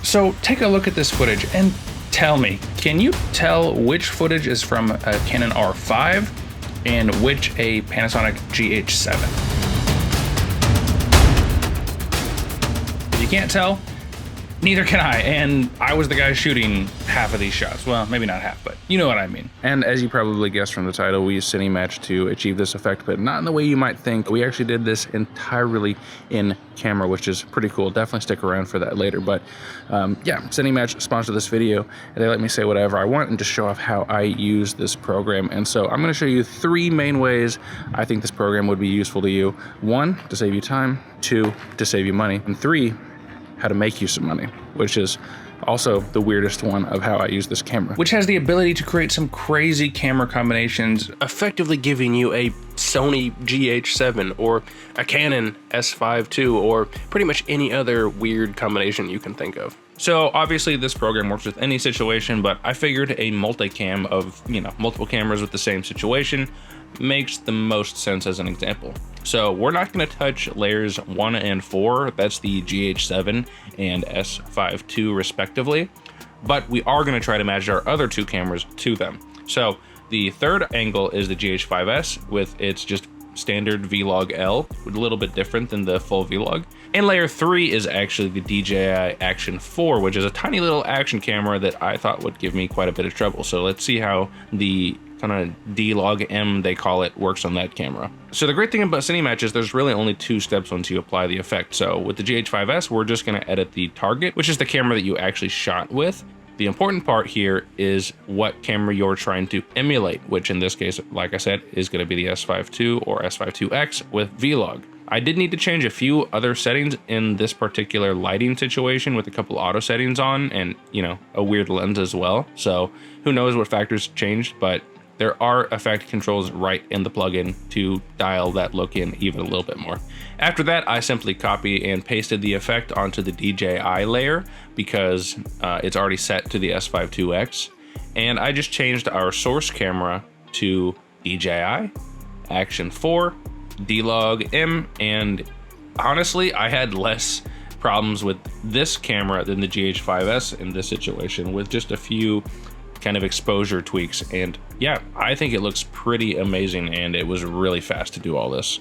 So take a look at this footage and tell me, can you tell which footage is from a Canon R5 and which a Panasonic GH7? If you can't tell, neither can I, and I was the guy shooting half of these shots. Well, maybe not half, but you know what I mean. And as you probably guessed from the title, we use CineMatch to achieve this effect, but not in the way you might think. We actually did this entirely in camera, which is pretty cool. Definitely stick around for that later. But yeah, CineMatch sponsored this video, and they let me say whatever I want and just show off how I use this program. And so I'm gonna show you 3 main ways I think this program would be useful to you. 1, to save you time. 2, to save you money. And 3, how to make you some money, which is also the weirdest one of how I use this camera. Which has the ability to create some crazy camera combinations, effectively giving you a Sony GH7 or a Canon S5 II or pretty much any other weird combination you can think of. So obviously this program works with any situation, but I figured a multicam of, multiple cameras with the same situation makes the most sense as an example. So we're not going to touch layers 1 and 4, that's the GH7 and S5 II respectively, but we are going to try to match our other 2 cameras to them. So the third angle is the GH5S with its just standard Vlog L, a little bit different than the full Vlog. And layer 3 is actually the DJI Action 4, which is a tiny little action camera that I thought would give me quite a bit of trouble. So let's see how the kind of D-Log M, they call it, works on that camera. So the great thing about CineMatch is there's really only 2 steps once you apply the effect. So with the GH5S, we're just going to edit the target, which is the camera that you actually shot with. The important part here is what camera you're trying to emulate, which in this case, like I said, is going to be the S5 II or S5 IIX with Vlog. I did need to change a few other settings in this particular lighting situation with a couple auto settings on and, a weird lens as well. So who knows what factors changed, but there are effect controls right in the plugin to dial that look in even a little bit more. After that, I simply copy and pasted the effect onto the DJI layer because it's already set to the S5 IIX. And I just changed our source camera to DJI, Action 4, D-Log M, and honestly, I had less problems with this camera than the GH5S in this situation with just a few kind of exposure tweaks. And yeah, I think it looks pretty amazing and it was really fast to do all this.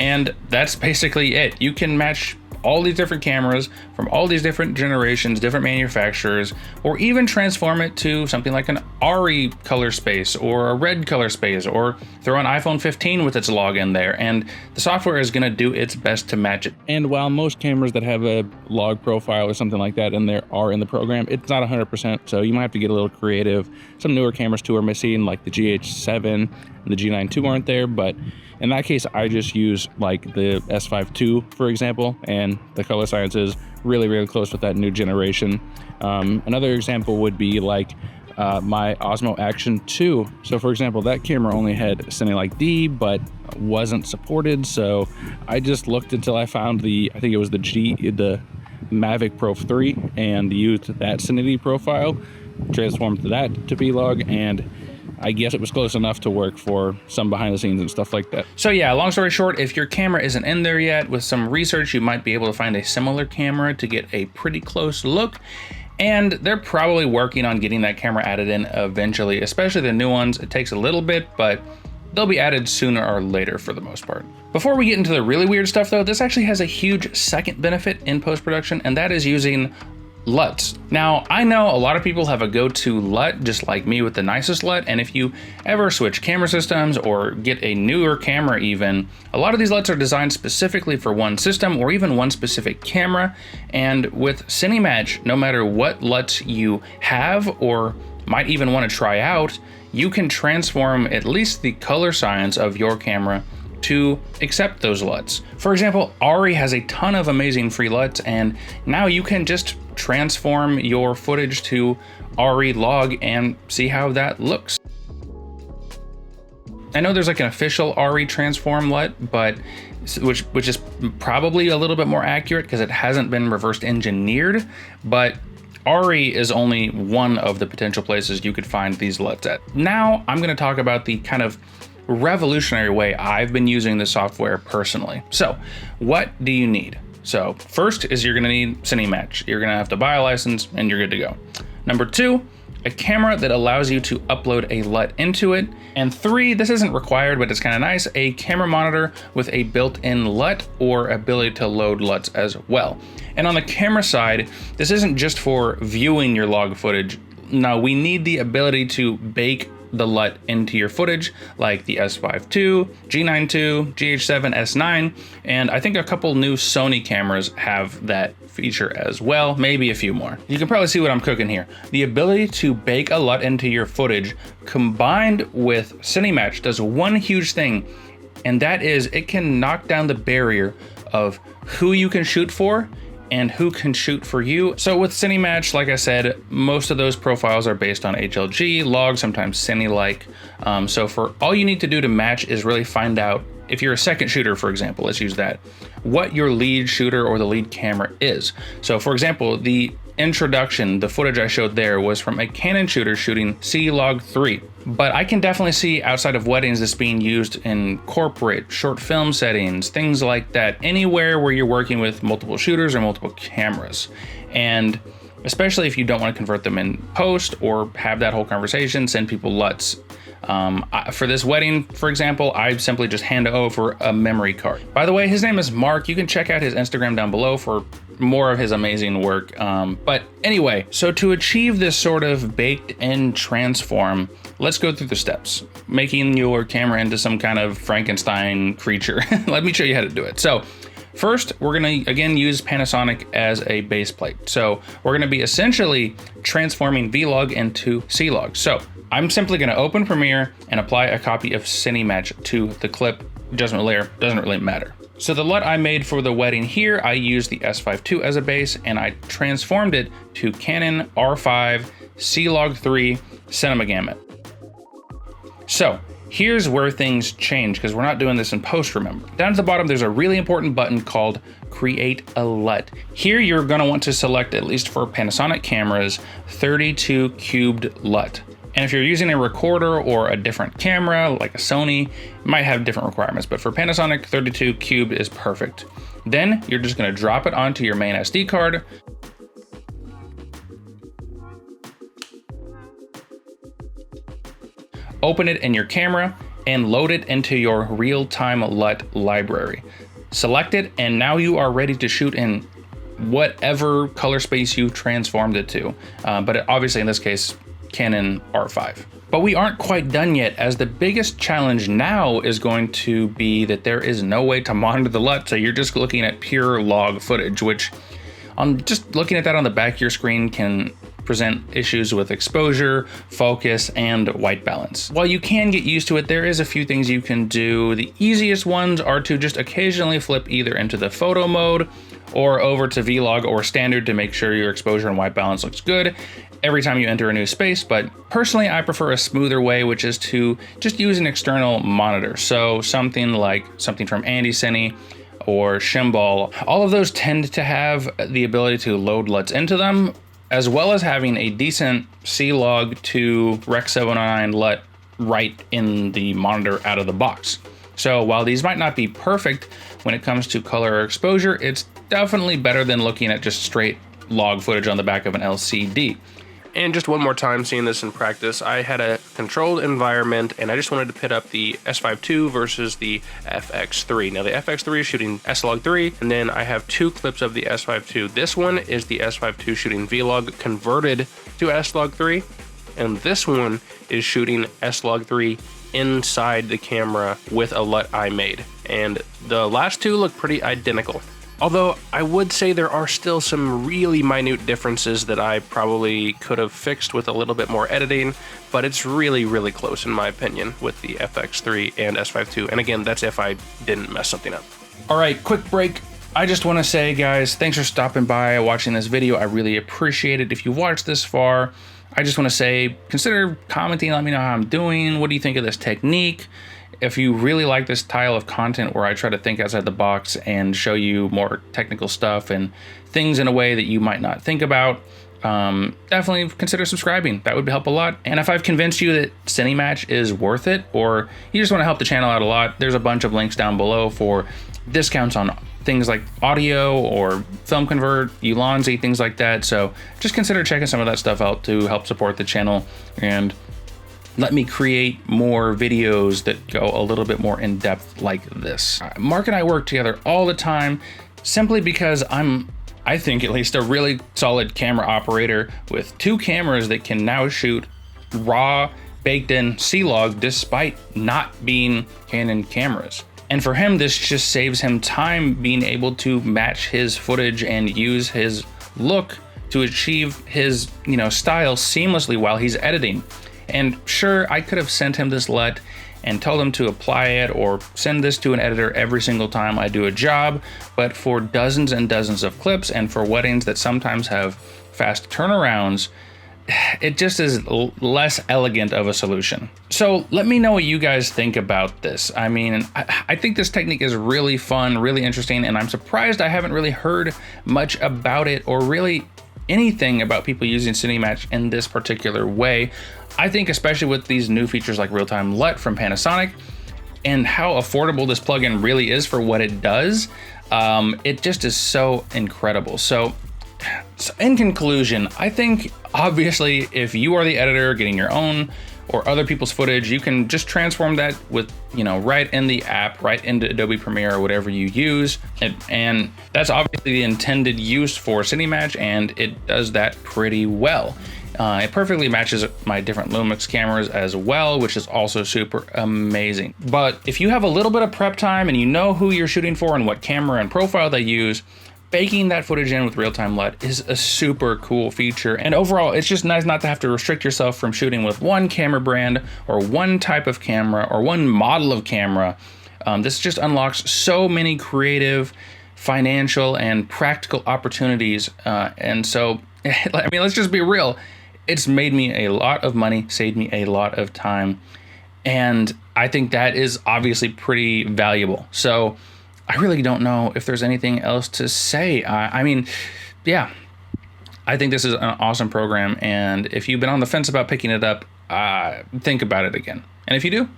And that's basically it. You can match all these different cameras from all these different generations, different manufacturers, or even transform it to something like an RE color space or a red color space, or throw an iPhone 15 with its login there, and the software is gonna do its best to match it. And while most cameras that have a log profile or something like that in there are in the program, it's not 100%, so you might have to get a little creative. Some newer cameras too are missing, like the GH7 and the G9 II aren't there, but in that case, I just use like the S5 II, for example, and the color science is really, really close with that new generation. Another example would be like my Osmo Action 2. So for example, that camera only had Cinelike D, but wasn't supported. So I just looked until I found I think it was the Mavic Pro 3, and used that Cinity profile, transformed that to Vlog, and I guess it was close enough to work for some behind the scenes and stuff like that. So yeah, long story short, if your camera isn't in there yet, with some research, you might be able to find a similar camera to get a pretty close look. And they're probably working on getting that camera added in eventually, especially the new ones. It takes a little bit, but they'll be added sooner or later for the most part. Before we get into the really weird stuff though, this actually has a huge second benefit in post-production, and that is using LUTs. Now, I know a lot of people have a go-to LUT, just like me with the nicest LUT, and if you ever switch camera systems or get a newer camera even, a lot of these LUTs are designed specifically for one system or even one specific camera, and with CineMatch, no matter what LUTs you have or might even want to try out, you can transform at least the color science of your camera to accept those LUTs. For example, ARRI has a ton of amazing free LUTs, and now you can just transform your footage to ARRI log and see how that looks. I know there's like an official ARRI transform LUT, but which is probably a little bit more accurate because it hasn't been reverse engineered, but ARRI is only one of the potential places you could find these LUTs at. Now I'm going to talk about the kind of revolutionary way I've been using the software personally. So what do you need? So first is you're gonna need CineMatch. You're gonna have to buy a license and you're good to go. Number 2, a camera that allows you to upload a LUT into it. And 3, this isn't required, but it's kind of nice, a camera monitor with a built-in LUT or ability to load LUTs as well. And on the camera side, this isn't just for viewing your log footage. No, we need the ability to bake the LUT into your footage, like the S5 II, G9 II, GH7, S9, and I think a couple new Sony cameras have that feature as well, maybe a few more. You can probably see what I'm cooking here. The ability to bake a LUT into your footage combined with CineMatch does one huge thing, and that is it can knock down the barrier of who you can shoot for and who can shoot for you. So with CineMatch, like I said, most of those profiles are based on HLG, log, sometimes Cine-like. So for all you need to do to match is really find out, if you're a second shooter, for example, let's use that, what your lead shooter or the lead camera is. So for example, the introduction, the footage I showed there was from a Canon shooter shooting C-Log3. But I can definitely see outside of weddings this being used in corporate, short film settings, things like that, anywhere where you're working with multiple shooters or multiple cameras. And especially if you don't want to convert them in post or have that whole conversation, send people LUTs. For this wedding, for example, I simply just hand over a memory card. By the way, his name is Mark. You can check out his Instagram down below for more of his amazing work. But anyway, so to achieve this sort of baked-in transform, let's go through the steps, making your camera into some kind of Frankenstein creature. Let me show you how to do it. So first, we're gonna, again, use Panasonic as a base plate. So we're gonna be essentially transforming Vlog into C-Log. So I'm simply gonna open Premiere and apply a copy of CineMatch to the clip. Doesn't really matter. So the LUT I made for the wedding here, I used the S5 II as a base and I transformed it to Canon R5 C-Log3 Cinema Gamut. So here's where things change, because we're not doing this in post, remember. Down at the bottom, there's a really important button called Create a LUT. Here, you're gonna want to select, at least for Panasonic cameras, 32 cubed LUT. And if you're using a recorder or a different camera, like a Sony, it might have different requirements, but for Panasonic, 32 cubed is perfect. Then you're just gonna drop it onto your main SD card, open it in your camera, and load it into your real-time LUT library. Select it, and now you are ready to shoot in whatever color space you transformed it to. But obviously in this case, Canon R5. But we aren't quite done yet, as the biggest challenge now is going to be that there is no way to monitor the LUT, so you're just looking at pure log footage, which just looking at that on the back of your screen can present issues with exposure, focus, and white balance. While you can get used to it, there is a few things you can do. The easiest ones are to just occasionally flip either into the photo mode or over to Vlog or standard to make sure your exposure and white balance looks good every time you enter a new space. But personally, I prefer a smoother way, which is to just use an external monitor. So something from Andy Cine or Shimbal, all of those tend to have the ability to load LUTs into them, as well as having a decent C-Log to Rec 709 LUT right in the monitor out of the box. So while these might not be perfect when it comes to color or exposure, it's definitely better than looking at just straight log footage on the back of an LCD. And just one more time seeing this in practice, I had a controlled environment and I just wanted to pit up the S5 II versus the FX3. Now the FX3 is shooting S-Log3, and then I have two clips of the S5 II. This one is the S5 II shooting Vlog converted to S-Log3, and this one is shooting S-Log3 inside the camera with a LUT I made. And the last two look pretty identical. Although I would say there are still some really minute differences that I probably could have fixed with a little bit more editing, but it's really, really close in my opinion with the FX3 and S5 II. And again, that's if I didn't mess something up. All right, quick break. I just want to say, guys, thanks for stopping by, watching this video. I really appreciate it. If you watched this far, I just want to say, consider commenting, let me know how I'm doing. What do you think of this technique? If you really like this style of content where I try to think outside the box and show you more technical stuff and things in a way that you might not think about, definitely consider subscribing. That would help a lot. And if I've convinced you that CineMatch is worth it, or you just want to help the channel out a lot, there's a bunch of links down below for discounts on things like audio or film convert, Ulanzi, things like that. So just consider checking some of that stuff out to help support the channel and let me create more videos that go a little bit more in depth like this. Mark and I work together all the time simply because I think at least, a really solid camera operator with 2 cameras that can now shoot raw, baked in C-Log despite not being Canon cameras. And for him, this just saves him time being able to match his footage and use his look to achieve his, style seamlessly while he's editing. And sure, I could have sent him this LUT and told him to apply it or send this to an editor every single time I do a job, but for dozens and dozens of clips and for weddings that sometimes have fast turnarounds, it just is less elegant of a solution. So let me know what you guys think about this. I mean, I think this technique is really fun, really interesting, and I'm surprised I haven't really heard much about it or really anything about people using CineMatch in this particular way. I think especially with these new features like real-time LUT from Panasonic and how affordable this plugin really is for what it does, it just is so incredible. So in conclusion, I think obviously if you are the editor getting your own or other people's footage, you can just transform that with, right in the app, right into Adobe Premiere or whatever you use. And that's obviously the intended use for CineMatch, and it does that pretty well. It perfectly matches my different Lumix cameras as well, which is also super amazing. But if you have a little bit of prep time and you know who you're shooting for and what camera and profile they use, baking that footage in with real-time LUT is a super cool feature. And overall, it's just nice not to have to restrict yourself from shooting with one camera brand or one type of camera or one model of camera. This just unlocks so many creative, financial, and practical opportunities. And so, I mean, let's just be real. It's made me a lot of money, saved me a lot of time. And I think that is obviously pretty valuable. So I really don't know if there's anything else to say. I mean, yeah, I think this is an awesome program. And if you've been on the fence about picking it up, think about it again. And if you do,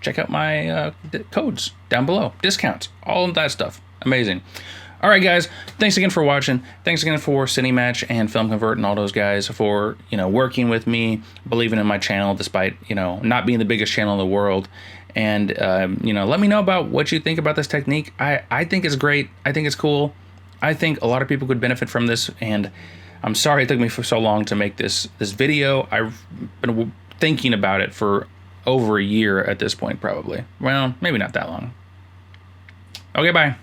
check out my codes down below, discounts, all of that stuff. Amazing. All right, guys, thanks again for watching. Thanks again for CineMatch and Film Convert and all those guys for, working with me, believing in my channel despite, not being the biggest channel in the world. And, let me know about what you think about this technique. I think it's great. I think it's cool. I think a lot of people could benefit from this. And I'm sorry it took me for so long to make this video. I've been thinking about it for over a year at this point, probably. Well, maybe not that long. Okay, bye.